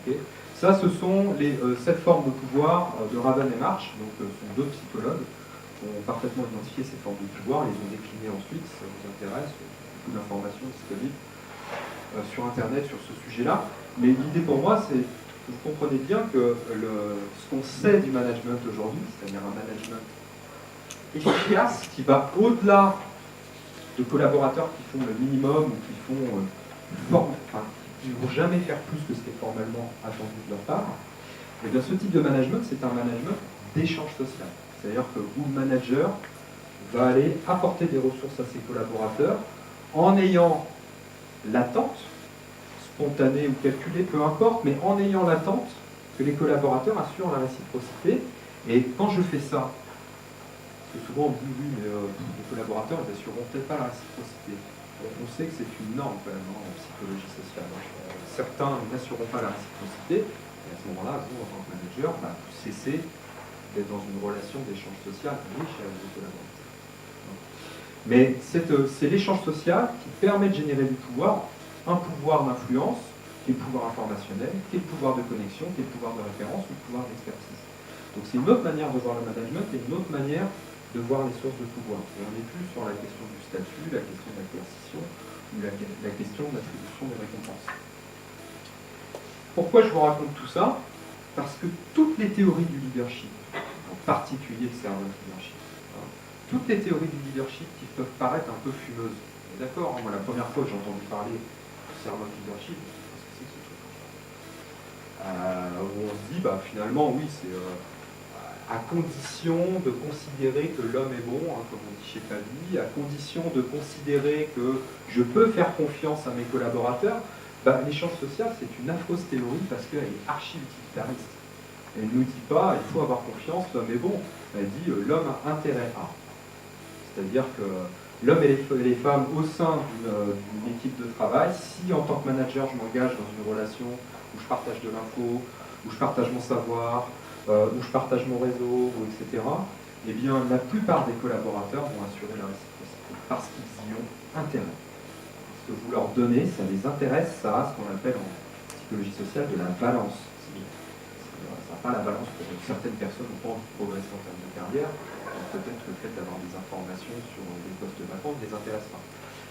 Okay, ça, ce sont les 7 formes de pouvoir de Raven et March, donc ce sont 2 psychologues qui ont parfaitement identifié ces formes de pouvoir, les ont déclinées ensuite, si ça vous intéresse, beaucoup d'informations disponibles sur Internet sur ce sujet-là. Mais l'idée pour moi, c'est que vous comprenez bien que ce qu'on sait du management aujourd'hui, c'est-à-dire un management efficace qui va au-delà de collaborateurs qui font le minimum ou qui ne vont jamais faire plus que ce qui est formellement attendu de leur part, et bien ce type de management, c'est un management d'échange social. C'est-à-dire que où le manager va aller apporter des ressources à ses collaborateurs en ayant l'attente, spontanée ou calculée, peu importe, mais en ayant l'attente que les collaborateurs assurent la réciprocité. Et quand je fais ça, parce que souvent on dit oui, mais les collaborateurs ils n'assureront peut-être pas la réciprocité. On sait que c'est une norme quand même en psychologie sociale. Certains n'assureront pas la réciprocité, et à ce moment-là, vous, en tant que manager, vous cessez d'être dans une relation d'échange social riche avec vos collaborateurs. Mais c'est l'échange social qui permet de générer du pouvoir, un pouvoir d'influence, qui est le pouvoir informationnel, qui est le pouvoir de connexion, qui est le pouvoir de référence ou le pouvoir d'expertise. Donc c'est une autre manière de voir le management et une autre manière de voir les sources de pouvoir. Et on n'est plus sur la question du statut, la question de la coercition ou la question de l'attribution des récompenses. Pourquoi je vous raconte tout ça? Parce que toutes les théories du leadership, en particulier le servant leadership, toutes les théories du leadership qui peuvent paraître un peu fumeuses. D'accord, moi la première fois que j'ai entendu parler du servant leadership, qu'est-ce que c'est que ce truc où on se dit, finalement, oui, c'est à condition de considérer que l'homme est bon, hein, comme on dit chez Pavie, à condition de considérer que je peux faire confiance à mes collaborateurs, bah, l'échange social, c'est une affreuse théorie parce qu'elle est archi-utilitariste. Elle ne nous dit pas, il faut avoir confiance, l'homme est bon. Elle dit, l'homme a intérêt à. C'est-à-dire que l'homme et les femmes au sein d'une équipe de travail, si en tant que manager je m'engage dans une relation où je partage de l'info, où je partage mon savoir, où je partage mon réseau, etc., eh bien la plupart des collaborateurs vont assurer la réciprocité parce qu'ils y ont intérêt. Ce que vous leur donnez, ça les intéresse, ça a ce qu'on appelle en psychologie sociale de la balance. Ça n'a pas la balance pour certaines personnes qui ont envie de progresser en termes de carrière. Peut-être le fait d'avoir des informations sur des postes vacants ne les intéresse pas.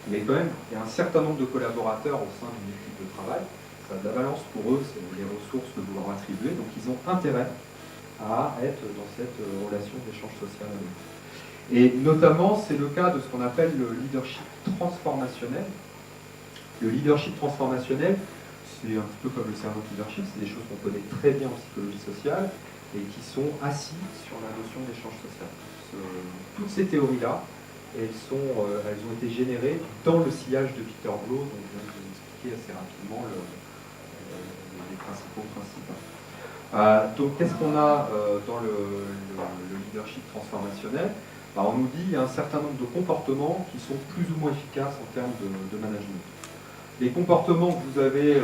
Mais quand même, il y a un certain nombre de collaborateurs au sein d'une équipe de travail. Ça a de la balance pour eux, c'est les ressources que vous leur attribuez, donc ils ont intérêt à être dans cette relation d'échange social avec vous. Et notamment, c'est le cas de ce qu'on appelle le leadership transformationnel. Le leadership transformationnel, c'est un petit peu comme le cerveau leadership, c'est des choses qu'on connaît très bien en psychologie sociale et qui sont assis sur la notion d'échange social. Toutes ces théories-là, elles ont été générées dans le sillage de Peter Blow, dont je viens de vous expliquer assez rapidement les principaux principes. Donc qu'est-ce qu'on a dans le leadership transformationnel? On nous dit qu'il y a un certain nombre de comportements qui sont plus ou moins efficaces en termes de management. Les comportements que vous avez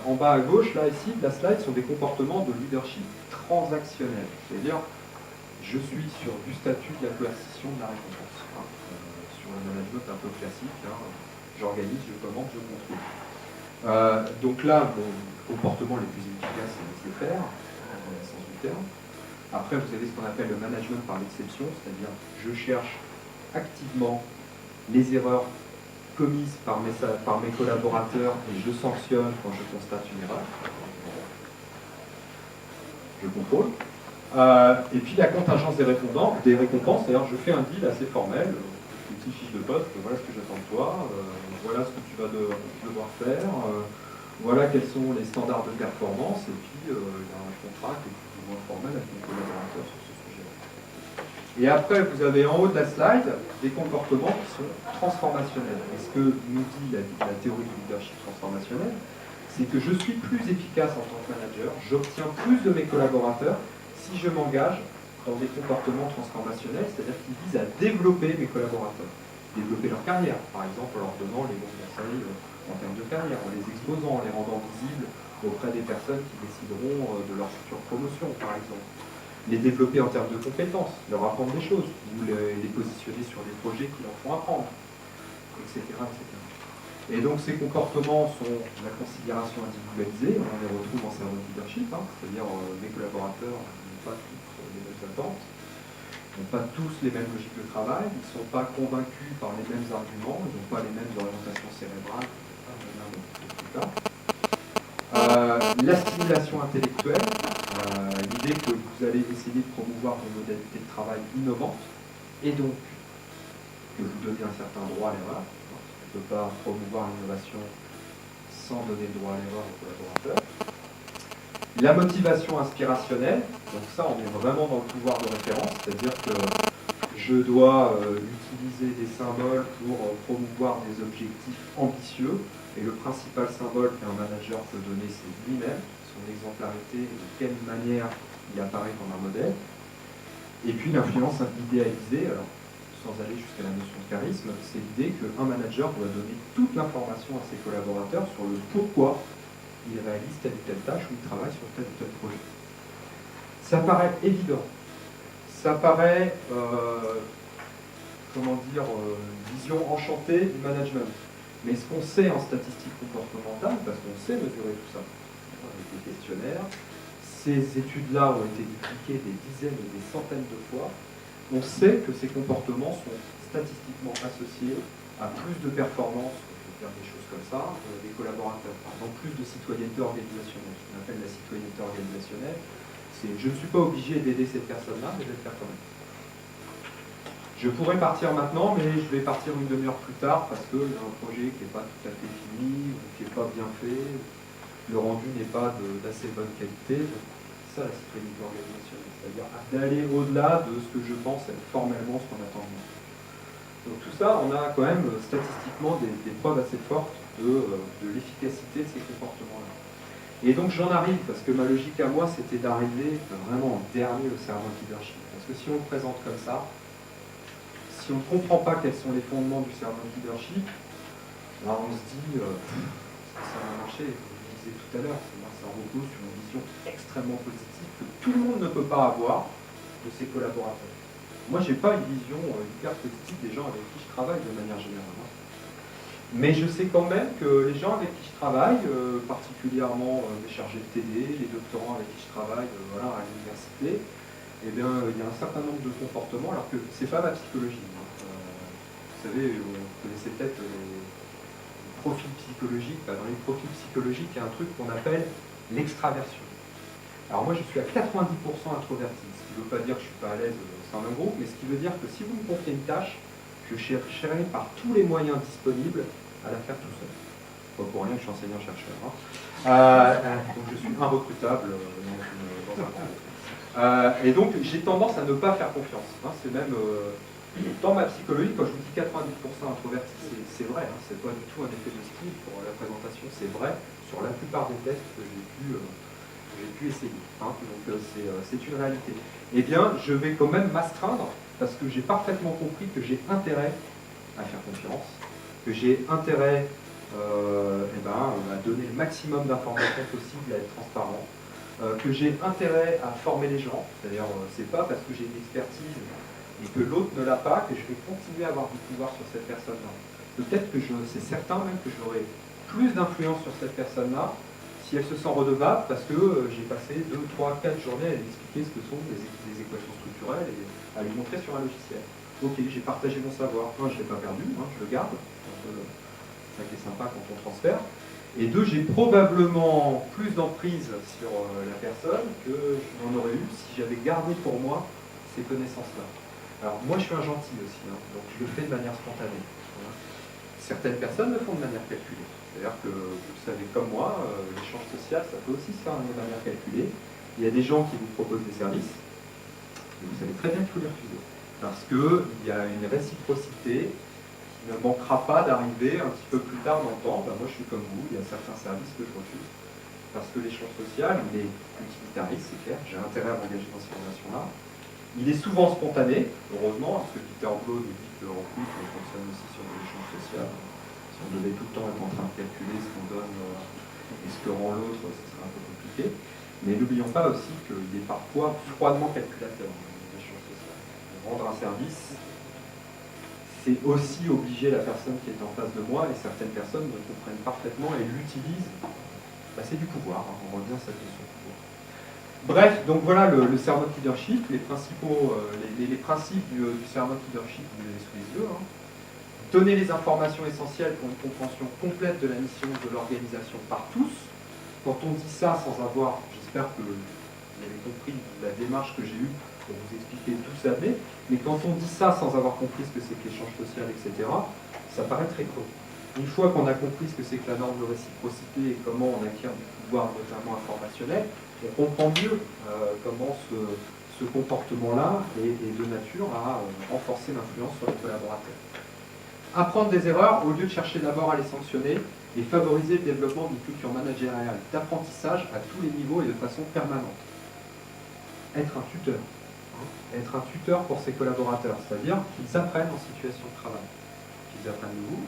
en bas à gauche, là, ici, de la slide, sont des comportements de leadership transactionnel. C'est-à-dire, je suis sur du statut de la coercition de la récompense. Sur le management un peu classique, j'organise, je commande, je contrôle. Donc là, bon, les comportements les plus efficaces, c'est laisser faire, dans le sens du terme. Après, vous avez ce qu'on appelle le management par l'exception, c'est-à-dire je cherche activement les erreurs commises par mes collaborateurs et je sanctionne quand je constate une erreur. Je contrôle. Et puis la contingence des récompenses, c'est-à-dire je fais un deal assez formel, une petite fiche de poste, voilà ce que j'attends de toi, voilà ce que tu vas devoir faire, voilà quels sont les standards de performance, et puis il y a un contrat qui est plus ou moins formel avec mon collaborateur sur ce sujet-là. Et après, vous avez en haut de la slide des comportements qui sont transformationnels. Et ce que nous dit la théorie du leadership transformationnel, c'est que je suis plus efficace en tant que manager, j'obtiens plus de mes collaborateurs si je m'engage dans des comportements transformationnels, c'est-à-dire qui visent à développer mes collaborateurs, développer leur carrière, par exemple en leur donnant les bons conseils en termes de carrière, en les exposant, en les rendant visibles auprès des personnes qui décideront de leur future promotion, par exemple. Les développer en termes de compétences, leur apprendre des choses, ou les positionner sur des projets qui leur font apprendre, etc., etc. Et donc ces comportements sont la considération individualisée, on les retrouve en cerveau leadership, c'est-à-dire mes collaborateurs n'ont pas tous les mêmes attentes, n'ont pas tous les mêmes logiques de travail, ils ne sont pas convaincus par les mêmes arguments, ils n'ont pas les mêmes orientations cérébrales, etc. La stimulation intellectuelle, l'idée que vous allez essayer de promouvoir des modalités de travail innovantes, et donc que vous donnez un certain droit à l'erreur. On ne peut pas promouvoir l'innovation sans donner le droit à l'erreur aux collaborateurs. La motivation inspirationnelle, donc ça on est vraiment dans le pouvoir de référence, c'est-à-dire que je dois utiliser des symboles pour promouvoir des objectifs ambitieux, et le principal symbole qu'un manager peut donner, c'est lui-même, son exemplarité, et de quelle manière il apparaît comme un modèle. Et puis l'influence idéalisée, alors sans aller jusqu'à la notion de charisme, c'est l'idée qu'un manager doit donner toute l'information à ses collaborateurs sur le pourquoi il réalise telle ou telle tâche ou il travaille sur tel ou tel projet. Ça paraît évident, ça paraît, vision enchantée du management. Mais ce qu'on sait en statistique comportementale, parce qu'on sait mesurer tout ça, avec des questionnaires, ces études-là ont été dupliquées des dizaines et des centaines de fois, on sait que ces comportements sont statistiquement associés à plus de performance, je vais dire des choses comme ça, des collaborateurs. Par exemple, plus de citoyenneté organisationnelle. Ce qu'on appelle la citoyenneté organisationnelle, c'est je ne suis pas obligé d'aider cette personne-là, mais je vais le faire quand même. Je pourrais partir maintenant, mais je vais partir une demi-heure plus tard parce qu'il y a un projet qui n'est pas tout à fait fini, ou qui n'est pas bien fait, le rendu n'est pas d'assez bonne qualité. Donc, ça la citoyenneté organisationnelle, c'est-à-dire d'aller au-delà de ce que je pense être formellement ce qu'on attend de moi. Donc tout ça, on a quand même statistiquement des preuves assez fortes de l'efficacité de ces comportements-là. Et donc j'en arrive, parce que ma logique à moi, c'était d'arriver vraiment en dernier au servant leadership. Parce que si on le présente comme ça, si on ne comprend pas quels sont les fondements du servant leadership, alors on se dit, ça va marcher, comme je disais tout à l'heure, ça repose sur une vision extrêmement positive que tout le monde ne peut pas avoir de ses collaborateurs. Moi, je n'ai pas une vision hyper positive des gens avec qui je travaille de manière générale. Mais je sais quand même que les gens avec qui je travaille, particulièrement les chargés de TD, les doctorants avec qui je travaille voilà, à l'université, eh bien, il y a un certain nombre de comportements, alors que ce n'est pas ma psychologie. Vous savez, vous connaissez peut-être les profils psychologiques. Dans les profils psychologiques, il y a un truc qu'on appelle l'extraversion. Alors moi, je suis à 90% introverti, ce qui ne veut pas dire que je ne suis pas à l'aise au sein d'un groupe, mais ce qui veut dire que si vous me confiez une tâche, je chercherai par tous les moyens disponibles à la faire tout seul. Pas pour rien que je suis enseignant-chercheur. Donc je suis irrecrutable dans un groupe. Et donc j'ai tendance à ne pas faire confiance. C'est même dans ma psychologie, quand je vous dis 90% introverti, c'est vrai. C'est pas du tout un effet de style pour la présentation. C'est vrai sur la plupart des tests que j'ai pu essayer. Donc c'est une réalité. Eh bien, je vais quand même m'astreindre parce que j'ai parfaitement compris que j'ai intérêt à faire confiance, que j'ai intérêt à donner le maximum d'informations possibles, à être transparent, que j'ai intérêt à former les gens. D'ailleurs, c'est pas parce que j'ai une expertise et que l'autre ne l'a pas que je vais continuer à avoir du pouvoir sur cette personne-là. Peut-être que c'est certain même que j'aurai plus d'influence sur cette personne-là si elle se sent redevable parce que j'ai passé 2, 3, 4 journées à lui expliquer ce que sont les équations structurelles et à lui montrer sur un logiciel. Ok, j'ai partagé mon savoir. Un, je ne l'ai pas perdu, je le garde. C'est ça qui est sympa quand on transfère. Et deux, j'ai probablement plus d'emprise sur la personne que je n'en aurais eu si j'avais gardé pour moi ces connaissances-là. Alors moi, je suis un gentil aussi, donc je le fais de manière spontanée. Certaines personnes le font de manière calculée. C'est-à-dire que, vous savez comme moi, l'échange social, ça peut aussi se faire de manière calculée. Il y a des gens qui vous proposent des services, et vous savez très bien qu'il faut les refuser. Parce qu'il y a une réciprocité qui ne manquera pas d'arriver un petit peu plus tard dans le temps. Moi, je suis comme vous, il y a certains services que je refuse. Parce que l'échange social, il est utilitariste, c'est clair, j'ai intérêt à m'engager dans ces relations-là. Il est souvent spontané, heureusement, parce que Peter Blow nous dit qu'en plus, on fonctionne aussi sur de l'échange social. Si on devait tout le temps être en train de calculer ce qu'on donne et ce que rend l'autre, ce serait un peu compliqué. Mais n'oublions pas aussi qu'il est parfois froidement calculateur dans l'échange social. Rendre un service, c'est aussi obliger la personne qui est en face de moi, et certaines personnes me comprennent parfaitement et l'utilisent. C'est du pouvoir, on revient à cette notion de pouvoir. Bref, donc voilà le servant leadership, les principes du servant leadership, vous les avez sous les yeux. Donner les informations essentielles pour une compréhension complète de la mission de l'organisation par tous. Quand on dit ça sans avoir, j'espère que vous avez compris la démarche que j'ai eue pour vous expliquer tout ça, mais quand on dit ça sans avoir compris ce que c'est que l'échange social, etc., ça paraît très creux. Une fois qu'on a compris ce que c'est que la norme de réciprocité et comment on acquiert du pouvoir, notamment informationnel, on comprend mieux comment ce comportement-là est de nature à renforcer l'influence sur les collaborateurs. Apprendre des erreurs au lieu de chercher d'abord à les sanctionner et favoriser le développement d'une culture managériale d'apprentissage à tous les niveaux et de façon permanente. Être un tuteur. Être un tuteur pour ses collaborateurs, c'est-à-dire qu'ils apprennent en situation de travail, qu'ils apprennent de vous,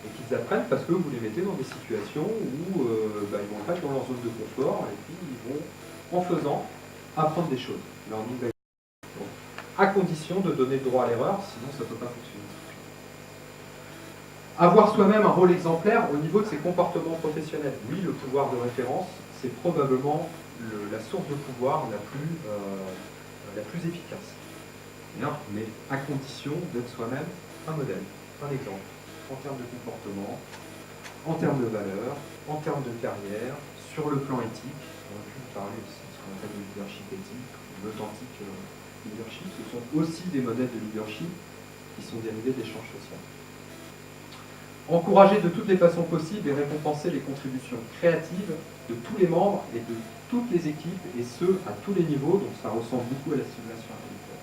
et qu'ils apprennent parce que vous les mettez dans des situations où ils vont être dans leur zone de confort et puis ils vont, en faisant, apprendre des choses. À condition de donner le droit à l'erreur, sinon ça ne peut pas fonctionner. Avoir soi-même un rôle exemplaire au niveau de ses comportements professionnels. Oui, le pouvoir de référence, c'est probablement la source de pouvoir la plus efficace. Mais à condition d'être soi-même un modèle, un exemple, en termes de comportement, en termes de valeurs, en termes de carrière, sur le plan éthique. On a pu parler aussi de ce qu'on appelle le leadership éthique, l'authentique leadership. Ce sont aussi des modèles de leadership qui sont dérivés de l'échange social. Encourager de toutes les façons possibles et récompenser les contributions créatives de tous les membres et de toutes les équipes, et ce, à tous les niveaux, donc ça ressemble beaucoup à la stimulation intellectuelle.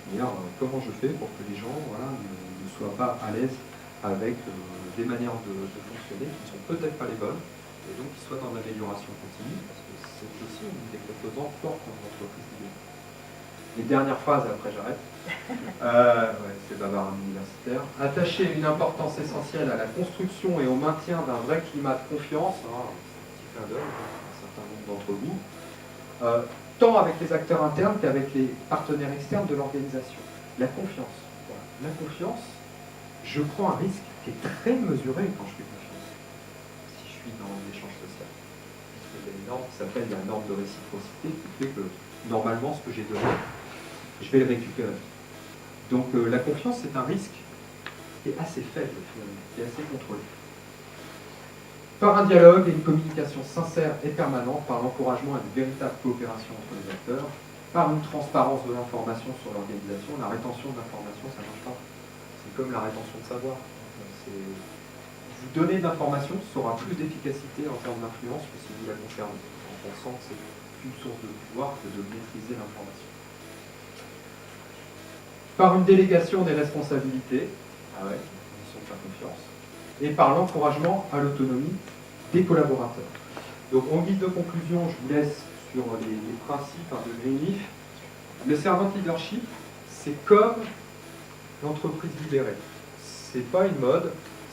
D'ailleurs, comment je fais pour que les gens voilà, ne soient pas à l'aise avec des manières de fonctionner qui ne sont peut-être pas les bonnes, et donc qui soient dans l'amélioration continue, parce que c'est aussi une des composantes fortes dans l'entreprise libérée. Les dernières phrases, après j'arrête. Ouais, c'est bavard universitaire. Attacher une importance essentielle à la construction et au maintien d'un vrai climat de confiance, hein, c'est un petit clin d'œil, un certain nombre d'entre vous, tant avec les acteurs internes qu'avec les partenaires externes de l'organisation. La confiance. Voilà. La confiance, je prends un risque qui est très mesuré quand je fais confiance, si je suis dans l'échange social. Puisque il y a une norme qui s'appelle la norme de réciprocité qui fait que normalement ce que j'ai donné, je vais le récupérer. Donc la confiance, c'est un risque qui est assez faible, finalement, qui est assez contrôlé. Par un dialogue et une communication sincère et permanente, par l'encouragement à une véritable coopération entre les acteurs, par une transparence de l'information sur l'organisation, la rétention d'informations, ça ne marche pas. C'est comme la rétention de savoir. Vous donner d'informations, ça aura plus d'efficacité en termes d'influence que si vous la conservez, en pensant que c'est une source de pouvoir que de maîtriser l'information. Par une délégation des responsabilités, condition de faire confiance, et par l'encouragement à l'autonomie des collaborateurs. Donc en guise de conclusion, je vous laisse sur les principes de Greenleaf. Le servant leadership, c'est comme l'entreprise libérée. C'est pas une mode,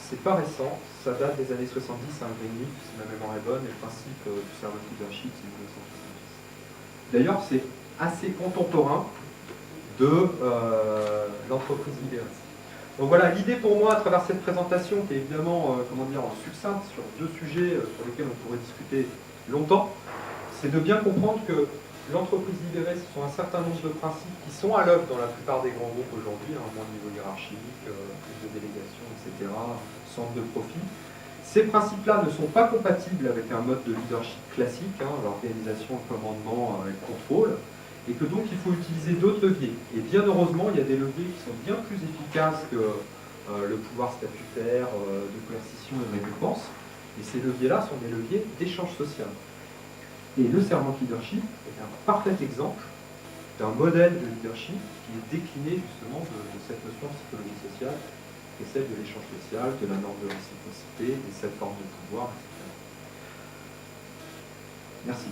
c'est pas récent, ça date des années 70, Greenleaf, si ma mémoire est bonne, et le principe du servant leadership, c'est 1970. D'ailleurs, c'est assez contemporain de l'entreprise libérée. Donc voilà, l'idée pour moi à travers cette présentation, qui est évidemment succincte sur deux sujets sur lesquels on pourrait discuter longtemps, c'est de bien comprendre que l'entreprise libérée, ce sont un certain nombre de principes qui sont à l'œuvre dans la plupart des grands groupes aujourd'hui, moins de niveau hiérarchique, plus de délégation, etc., centre de profit. Ces principes-là ne sont pas compatibles avec un mode de leadership classique, l'organisation, le commandement et le contrôle, et que donc il faut utiliser d'autres leviers. Et bien heureusement, il y a des leviers qui sont bien plus efficaces que le pouvoir statutaire, de coercition et de récompense. Et ces leviers-là sont des leviers d'échange social. Et le servant leadership est un parfait exemple d'un modèle de leadership qui est décliné justement de cette notion de psychologie sociale, qui est celle de l'échange social, de la norme de réciprocité, et cette forme de pouvoir, etc. Merci.